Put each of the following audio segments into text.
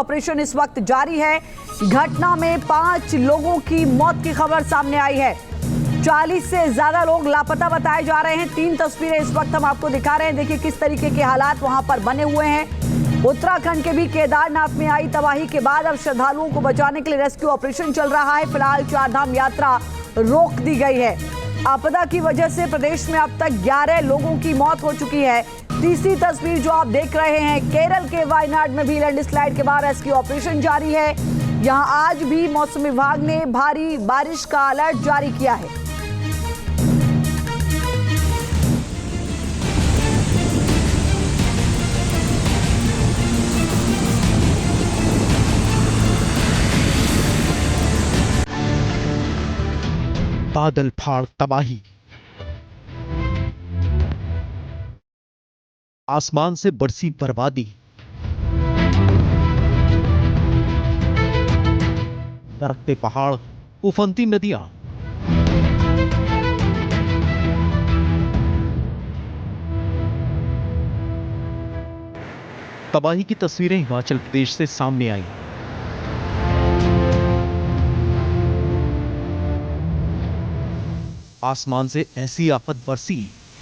Operation इस वक्त जारी है। घटना में 5 लोगों की मौत की खबर सामने आई है। 40 से ज्यादा लोग लापता बताए जा रहे हैं। 3 तस्वीरें इस वक्त हम आपको दिखा रहे हैं। देखिए किस तरीके के हालात वहां पर बने हुए हैं। उत्तराखंड के भी केदारनाथ में आई तबाही के बाद अब श्रद्धालुओं को बचाने के लिए रेस्क्यू ऑपरेशन चल रहा है। फिलहाल 4 धाम यात्रा रोक दी गई है। आपदा की वजह से प्रदेश में अब तक 11 लोगों की मौत हो चुकी है। तीसरी तस्वीर जो आप देख रहे हैं, केरल के वायनाड में भी लैंडस्लाइड के बाद रेस्क्यू ऑपरेशन जारी है। यहां आज भी मौसम विभाग ने भारी बारिश का अलर्ट जारी किया है। बादल फाड़ तबाही, आसमान से बरसी बर्बादी, दरकते पहाड़, उफनती नदियां। तबाही की तस्वीरें हिमाचल प्रदेश से सामने आई। आसमान से ऐसी आफत बरसी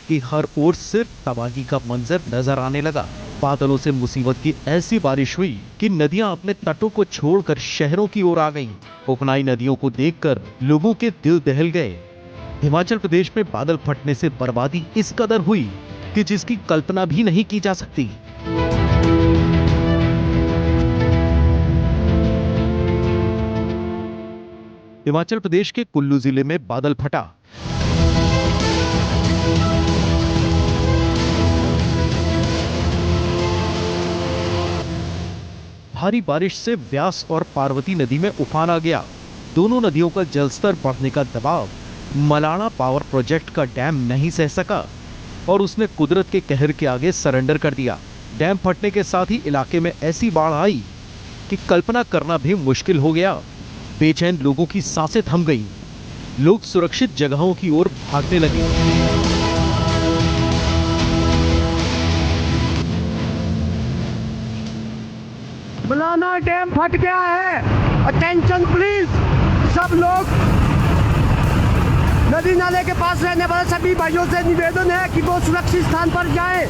कि हर ओर सिर्फ तबाही का मंजर नजर आने लगा। बादलों से मुसीबत की ऐसी बारिश हुई कि नदियां अपने तटों को छोड़कर शहरों की ओर आ गईं। उफनाई नदियों को देखकर लोगों के दिल दहल गए। हिमाचल प्रदेश में बादल फटने से बर्बादी इस कदर हुई कि जिसकी कल्पना भी नहीं की जा सकती। हिमाचल प्रदेश के कुल्लू जिले में बादल फटा। भारी बारिश से व्यास और पार्वती नदी में उफान आ गया। दोनों नदियों का जलस्तर बढ़ने का दबाव मलाणा पावर प्रोजेक्ट का डैम नहीं सह सका और उसने कुदरत के कहर के आगे सरेंडर कर दिया। डैम फटने के साथ ही इलाके में ऐसी बाढ़ आई कि कल्पना करना भी मुश्किल हो गया। बेचैन लोगों की सांसें थम गईं। लोग सुरक्षित जगहों की ओर भागने लगे। मलाना डैम फट गया है। Attention please. सब लोग नदी नाले के पास रहने वाले सभी भाइयों से निवेदन है कि वो सुरक्षित स्थान पर जाएं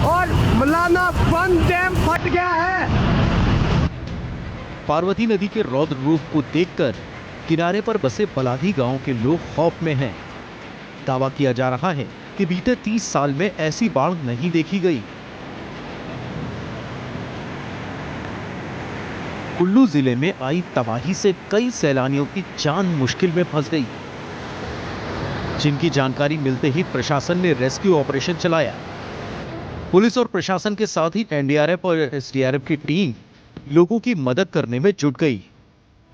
और मलाना वन डैम फट गया है। पार्वती नदी के रौद्र रूप को देखकर किनारे पर बसे बलाधी गांव के लोग खौफ में हैं। दावा किया जा रहा है कि बीते 30 साल में ऐसी बाढ़ नहीं देखी गई। कुल्लू जिले में आई तबाही से कई सैलानियों की जान मुश्किल में फंस गई, जिनकी जानकारी मिलते ही प्रशासन ने रेस्क्यू ऑपरेशन चलाया। पुलिस और प्रशासन के साथ ही एनडीआरएफ और एसडीआरएफ की टीम लोगों की मदद करने में जुट गई।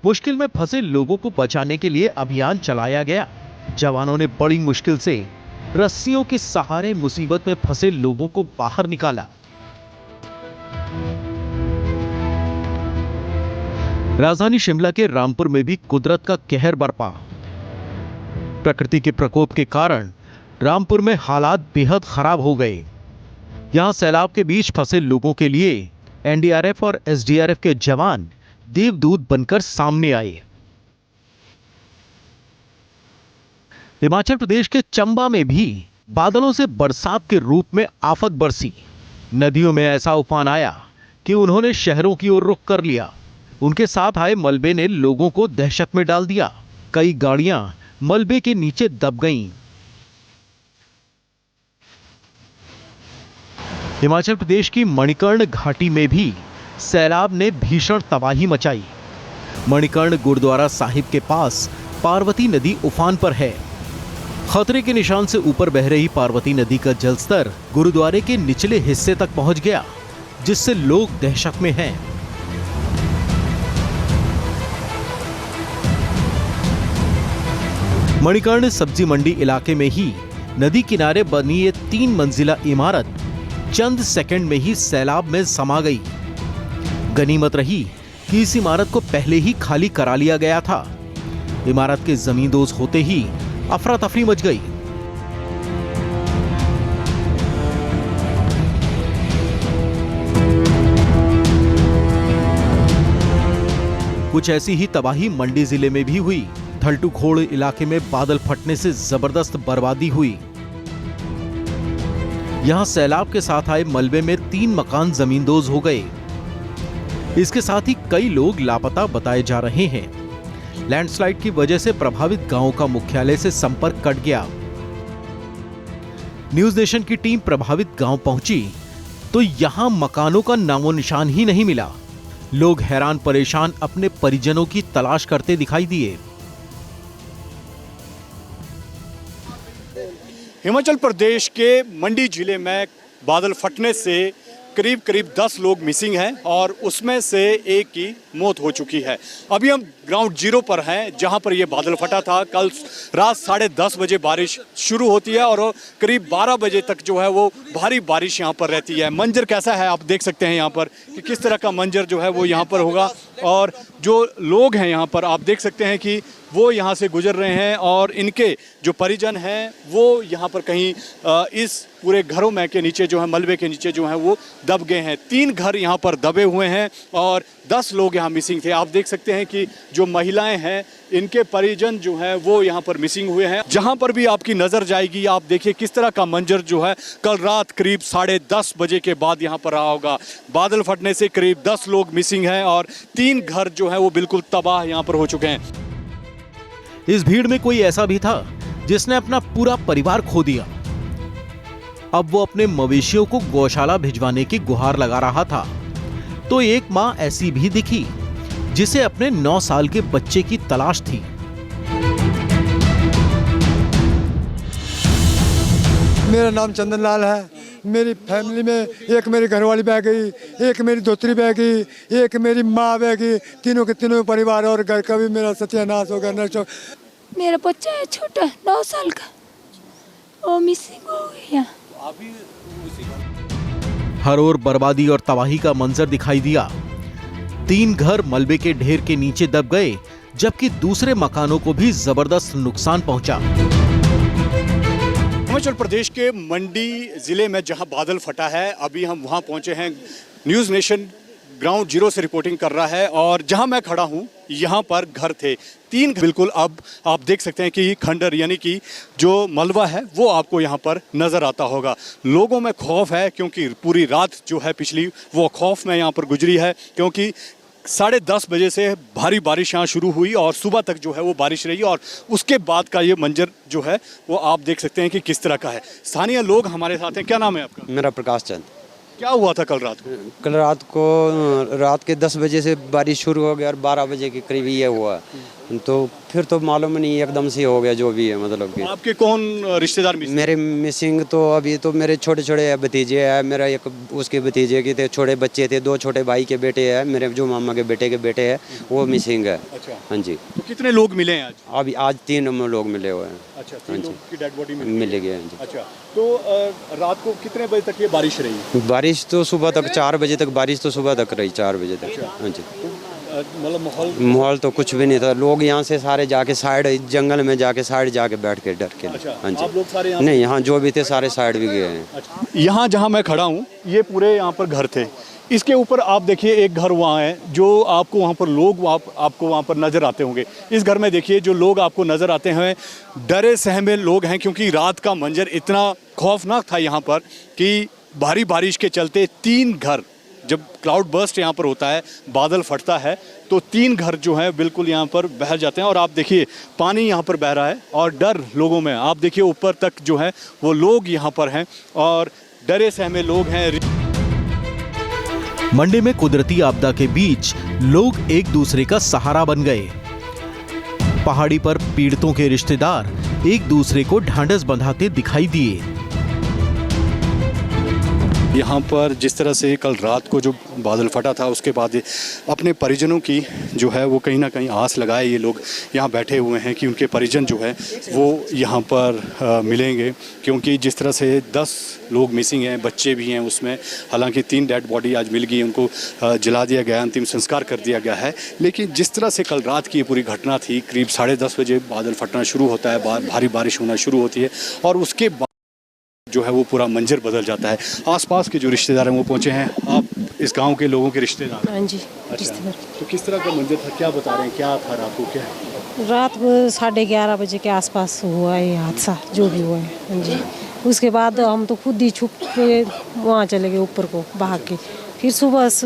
मुश्किल में फंसे लोगों को बचाने के लिए अभियान चलाया गया। जवानों ने बड़ी मुश्किल से रस्सियों के सहारे मुसीबत में फंसे लोगों को बाहर निकाला। राजधानी शिमला के रामपुर में भी कुदरत का कहर बरपा। प्रकृति के प्रकोप के कारण रामपुर में हालात बेहद खराब हो गए। यहां सैलाब के बीच फंसे लोगों के लिए एनडीआरएफ और एसडीआरएफ के जवान देवदूत बनकर सामने आए। हिमाचल प्रदेश के चंबा में भी बादलों से बरसात के रूप में आफत बरसी। नदियों में ऐसा उफान आया कि उन्होंने शहरों की ओर रुख कर लिया। उनके साथ आए मलबे ने लोगों को दहशत में डाल दिया। कई गाड़ियां मलबे के नीचे दब गईं। हिमाचल प्रदेश की मणिकर्ण घाटी में भी सैलाब ने भीषण तबाही मचाई। मणिकर्ण गुरुद्वारा साहिब के पास पार्वती नदी उफान पर है। खतरे के निशान से ऊपर बह रही पार्वती नदी का जलस्तर गुरुद्वारे के निचले हिस्से तक पहुंच गया, जिससे लोग दहशत में हैं। मणिकर्ण सब्जी मंडी इलाके में ही नदी किनारे बनी ये 3 मंजिला इमारत चंद सेकंड में ही सैलाब में समा गई। गनीमत रही कि इस इमारत को पहले ही खाली करा लिया गया था। इमारत के जमींदोज होते ही अफरा तफरी मच गई। कुछ ऐसी ही तबाही मंडी जिले में भी हुई। धलटूखोड़ इलाके में बादल फटने से जबरदस्त बर्बादी हुई। यहां सैलाब के साथ आए मलबे में 3 मकान जमींदोज हो गए। इसके साथ ही कई लोग लापता बताए जा रहे हैं। लैंडस्लाइड की वजह से प्रभावित गांवों का मुख्यालय से संपर्क कट गया। न्यूज नेशन की टीम प्रभावित गांव पहुंची तो यहां मकानों का नामो निशान ही नहीं मिला। लोग हैरान परेशान अपने परिजनों की तलाश करते दिखाई दिए। हिमाचल प्रदेश के मंडी जिले में बादल फटने से करीब 10 लोग मिसिंग हैं और उसमें से एक की मौत हो चुकी है। अभी हम ग्राउंड जीरो पर हैं जहां पर यह बादल फटा था। कल रात 10:30 बजे बारिश शुरू होती है और करीब 12 बजे तक जो है वो भारी बारिश यहां पर रहती है। मंजर कैसा है आप देख सकते हैं यहां पर कि किस तरह का मंजर जो है वो यहां पर होगा। और जो लोग हैं यहां पर आप देख सकते हैं कि वो यहाँ से गुजर रहे हैं और इनके जो परिजन हैं वो यहाँ पर कहीं इस पूरे घरों में के नीचे जो है मलबे के नीचे जो है वो दब गए हैं। 3 घर यहाँ पर दबे हुए हैं और 10 लोग यहाँ मिसिंग थे। आप देख सकते हैं कि जो महिलाएं हैं इनके परिजन जो हैं वो यहाँ पर मिसिंग हुए हैं। जहाँ पर भी आपकी नज़र जाएगी आप देखिए किस तरह का मंजर जो है कल रात करीब 10:30 बजे के बाद यहाँ पर रहा होगा। बादल फटने से करीब 10 लोग मिसिंग हैं और 3 घर जो है वो बिल्कुल तबाह यहाँ पर हो चुके हैं। इस भीड़ में कोई ऐसा भी था जिसने अपना पूरा परिवार खो दिया। अब वो अपने मवेशियों को गौशाला भिजवाने की गुहार लगा रहा था तो एक मां ऐसी भी दिखी जिसे अपने 9 साल के बच्चे की तलाश थी। मेरा नाम चंदन लाल है। मेरी फैमिली में एक मेरी घरवाली बह गई, एक मेरी धोतरी बह गई, एक मेरी माँ बह गई। तीनों के तीनों परिवार और घर का भी मेरा सत्यानाश हो गया। मेरा बच्चा है छोटा 9 साल का, वो मिसिंग हो गया। हर ओर बर्बादी और तबाही का मंजर दिखाई दिया। 3 घर मलबे के ढेर के नीचे दब गए जबकि दूसरे मकानों को भी जबरदस्त नुकसान पहुंचा। हिमाचल प्रदेश के मंडी जिले में जहां बादल फटा है अभी हम वहां पहुंचे हैं। न्यूज़ नेशन ग्राउंड जीरो से रिपोर्टिंग कर रहा है और जहां मैं खड़ा हूं यहां पर घर थे 3 बिल्कुल। अब आप देख सकते हैं कि खंडर यानी कि जो मलबा है वो आपको यहां पर नज़र आता होगा। लोगों में खौफ है क्योंकि पूरी रात जो है पिछली वो खौफ में यहां पर गुजरी है क्योंकि 10:30 बजे से भारी बारिश यहाँ शुरू हुई और सुबह तक जो है वो बारिश रही और उसके बाद का ये मंजर जो है वो आप देख सकते हैं कि किस तरह का है। स्थानीय लोग हमारे साथ हैं। क्या नाम है आपका? मेरा प्रकाश चंद। क्या हुआ था कल रात को? कल रात के 10 बजे से बारिश शुरू हो गया और 12 बजे के करीब ये हुआ तो फिर तो मालूम नहीं एकदम से हो गया जो भी है। मतलब कि आपके कौन रिश्तेदार मिसिंग? मेरे मिसिंग तो अभी तो मेरे छोटे छोटे भतीजे हैं। मेरा एक उसके भतीजे के थे छोटे बच्चे थे, 2 छोटे भाई के बेटे हैं, मेरे जो मामा के बेटे हैं वो मिसिंग है। अच्छा। हाँ जी। तो कितने लोग मिले हैं आज? अभी आज 3 लोग मिले हुए हैं। अच्छा, 3 लोग की डेड बॉडी मिल गए हैं जी। अच्छा, तो रात को कितने बजे तक ये बारिश रही? बारिश तो सुबह तक 4 बजे तक बारिश तो सुबह तक रही 4 बजे तक। हाँ जी। मतलब माहौल तो कुछ भी नहीं था। लोग यहाँ से सारे जाके साइड जंगल में जाके साइड जाके बैठ के डर के। अच्छा, हाँ जी। आप लोग सारे नहीं, यहाँ जो भी थे सारे साइड भी गए हैं। अच्छा। यहाँ जहाँ मैं खड़ा हूँ ये पूरे यहाँ पर घर थे। इसके ऊपर आप देखिए एक घर वहाँ है जो आपको वहाँ पर लोग आपको वहाँ पर नज़र आते होंगे। इस घर में देखिए जो लोग आपको नज़र आते हैं डरे सहमे लोग हैं क्योंकि रात का मंजर इतना खौफनाक था यहाँ पर कि भारी बारिश के चलते 3 घर, जब क्लाउड बर्स्ट यहाँ पर होता है बादल फटता है तो 3 घर जो है बिल्कुल यहाँ पर बह जाते हैं। और आप देखिए पानी यहाँ पर बह रहा है और डर लोगों में, आप देखिए ऊपर तक जो है वो लोग यहाँ पर हैं और डरे सहमे लोग हैं। मंडी में कुदरती आपदा के बीच लोग एक दूसरे का सहारा बन गए। पहाड़ी पर पीड़ितों के रिश्तेदार एक दूसरे को ढांढस बंधाते दिखाई दिए। यहाँ पर जिस तरह से कल रात को जो बादल फटा था उसके बाद अपने परिजनों की जो है वो कहीं ना कहीं आस लगाए ये लोग यहाँ बैठे हुए हैं कि उनके परिजन जो है वो यहाँ पर मिलेंगे क्योंकि जिस तरह से 10 लोग मिसिंग हैं, बच्चे भी हैं उसमें। हालांकि 3 डेड बॉडी आज मिल गई, उनको जला दिया गया, अंतिम संस्कार कर दिया गया है। लेकिन जिस तरह से कल रात की ये पूरी घटना थी, करीब 10:30 बजे बादल फटना शुरू होता है, भारी बारिश होना शुरू होती है और उसके बाद जो है वो पूरा मंजर बदल जाता है। आसपास के जो रिश्तेदार हैं वो पहुंचे हैं। आप इस गांव के लोगों के रिश्तेदार? हाँ जी। अच्छा, तो किस तरह का मंजर था, क्या बता रहे हैं, क्या था रात को, क्या है? रात 11:30 बजे के आसपास हुआ है हादसा, जो भी हुआ है। हाँ जी। उसके बाद हम तो खुद ही छुप के वहाँ चले गए ऊपर को भाग के। फिर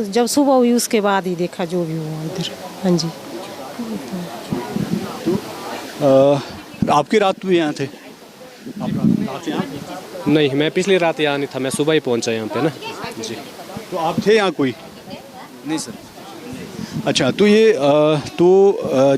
जब सुबह हुई उसके बाद ही देखा जो भी हुआ इधर। हाँ जी। तो आपकी रात भी यहाँ थे? आप रात यहाँ थे? नहीं, मैं पिछली रात यहाँ नहीं था, मैं सुबह ही पहुँचा यहाँ पे ना जी। तो आप थे यहाँ कोई? नहीं सर। अच्छा, तो ये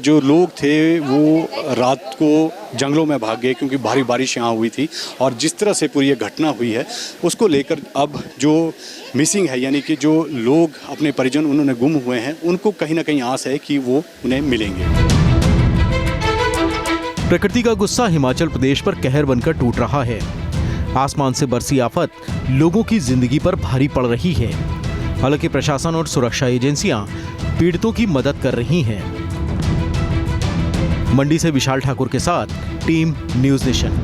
जो लोग थे वो रात को जंगलों में भाग गए क्योंकि भारी बारिश यहाँ हुई थी, और जिस तरह से पूरी ये घटना हुई है उसको लेकर अब जो मिसिंग है, यानी कि जो लोग अपने परिजन उन्होंने गुम हुए हैं, उनको कहीं ना कहीं आस है कि वो उन्हें मिलेंगे। प्रकृति का गुस्सा हिमाचल प्रदेश पर कहर बनकर टूट रहा है। आसमान से बरसी आफत लोगों की जिंदगी पर भारी पड़ रही है। हालांकि प्रशासन और सुरक्षा एजेंसियां पीड़ितों की मदद कर रही हैं। मंडी से विशाल ठाकुर के साथ टीम न्यूज़ नेशन।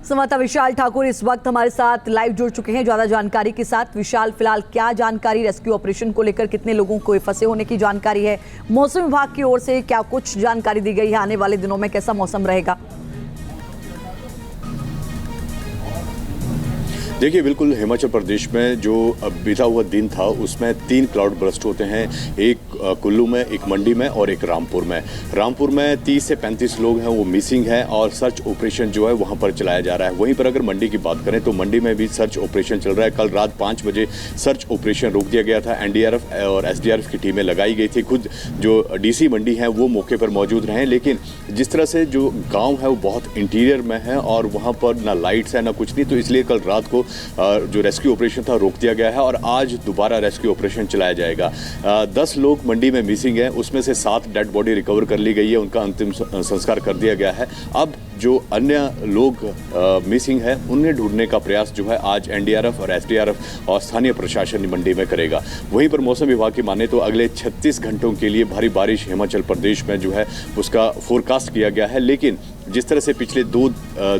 संवाददाता विशाल ठाकुर इस वक्त हमारे साथ लाइव जुड़ चुके हैं ज्यादा जानकारी के साथ। विशाल, फिलहाल क्या जानकारी रेस्क्यू ऑपरेशन को लेकर, कितने लोगों को फंसे होने की जानकारी है? मौसम विभाग की ओर से क्या कुछ जानकारी दी गई है? आने वाले दिनों में कैसा मौसम रहेगा? देखिए, बिल्कुल हिमाचल प्रदेश में जो बीता हुआ दिन था उसमें 3 क्लाउड बर्स्ट होते हैं, एक कुल्लू में, एक मंडी में और एक रामपुर में। रामपुर में 30 से 35 लोग हैं वो मिसिंग हैं और सर्च ऑपरेशन जो है वहाँ पर चलाया जा रहा है। वहीं पर अगर मंडी की बात करें तो मंडी में भी सर्च ऑपरेशन चल रहा है। कल रात 5 बजे सर्च ऑपरेशन रोक दिया गया था। एनडीआरएफ और एसडीआरएफ की टीमें लगाई गई थी। खुद जो डीसी मंडी हैं वो मौके पर मौजूद रहे, लेकिन जिस तरह से जो गाँव है वो बहुत इंटीरियर में है और वहाँ पर ना लाइट्स है ना कुछ नहीं, तो इसलिए कल रात को जो रेस्क्यू ऑपरेशन था रोक दिया गया है और आज दोबारा रेस्क्यू ऑपरेशन चलाया जाएगा। 10 लोग मंडी में मिसिंग हैं, उसमें से 7 डेड बॉडी रिकवर कर ली गई है, उनका अंतिम संस्कार कर दिया गया है। अब जो अन्य लोग मिसिंग हैं उन्हें ढूंढने का प्रयास जो है आज एनडीआरएफ और एसडीआरएफ और स्थानीय प्रशासन मंडी में करेगा। वहीं पर मौसम विभाग की माने तो अगले 36 घंटों के लिए भारी बारिश हिमाचल प्रदेश में जो है उसका फोरकास्ट किया गया है। लेकिन जिस तरह से पिछले 2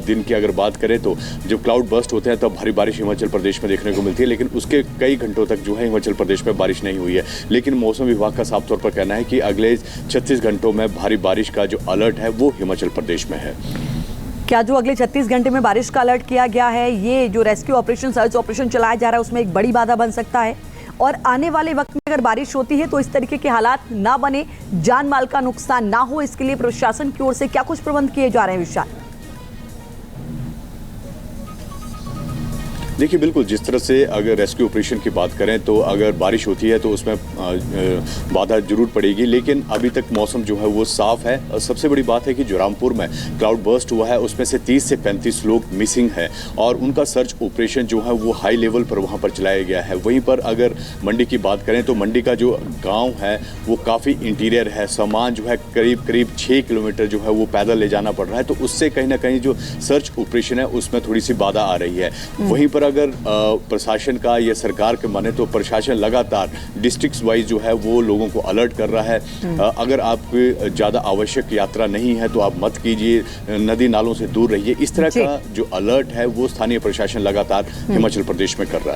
दिन की अगर बात करें तो जब क्लाउड बर्स्ट होते हैं तब भारी बारिश हिमाचल प्रदेश में देखने को मिलती है, लेकिन उसके कई घंटों तक जो है हिमाचल प्रदेश में बारिश नहीं हुई है। लेकिन मौसम विभाग का साफ तौर पर कहना है कि अगले 36 घंटों में भारी बारिश का जो अलर्ट है वो हिमाचल प्रदेश में है। क्या जो अगले 36 घंटे में बारिश का अलर्ट किया गया है, ये जो रेस्क्यू ऑपरेशन, सर्च ऑपरेशन चलाया जा रहा है, उसमें एक बड़ी बाधा बन सकता है? और आने वाले वक्त में अगर बारिश होती है तो इस तरीके के हालात ना बने, जान माल का नुकसान ना हो, इसके लिए प्रशासन की ओर से क्या कुछ प्रबंध किए जा रहे हैं विशाल? देखिए, बिल्कुल जिस तरह से अगर रेस्क्यू ऑपरेशन की बात करें तो अगर बारिश होती है तो उसमें बाधा जरूर पड़ेगी, लेकिन अभी तक मौसम जो है वो साफ है। और सबसे बड़ी बात है कि जो रामपुर में क्लाउड बर्स्ट हुआ है उसमें से 30 से 35 लोग मिसिंग हैं और उनका सर्च ऑपरेशन जो है वो हाई लेवल पर वहाँ पर चलाया गया है। वहीं पर अगर मंडी की बात करें तो मंडी का जो गाँव है वो काफ़ी इंटीरियर है, सामान जो है करीब 6 किलोमीटर जो है वो पैदल ले जाना पड़ रहा है, तो उससे कहीं ना कहीं जो सर्च ऑपरेशन है उसमें थोड़ी सी बाधा आ रही है। वहीं पर अगर प्रशासन का या सरकार के माने तो प्रशासन लगातार डिस्ट्रिक्ट वाइज जो है वो लोगों को अलर्ट कर रहा है। अगर आपकी ज़्यादा आवश्यक यात्रा नहीं है तो आप मत कीजिए, नदी नालों से दूर रहिए। इस तरह का जो अलर्ट है वो स्थानीय प्रशासन लगातार हिमाचल प्रदेश में कर रहा है।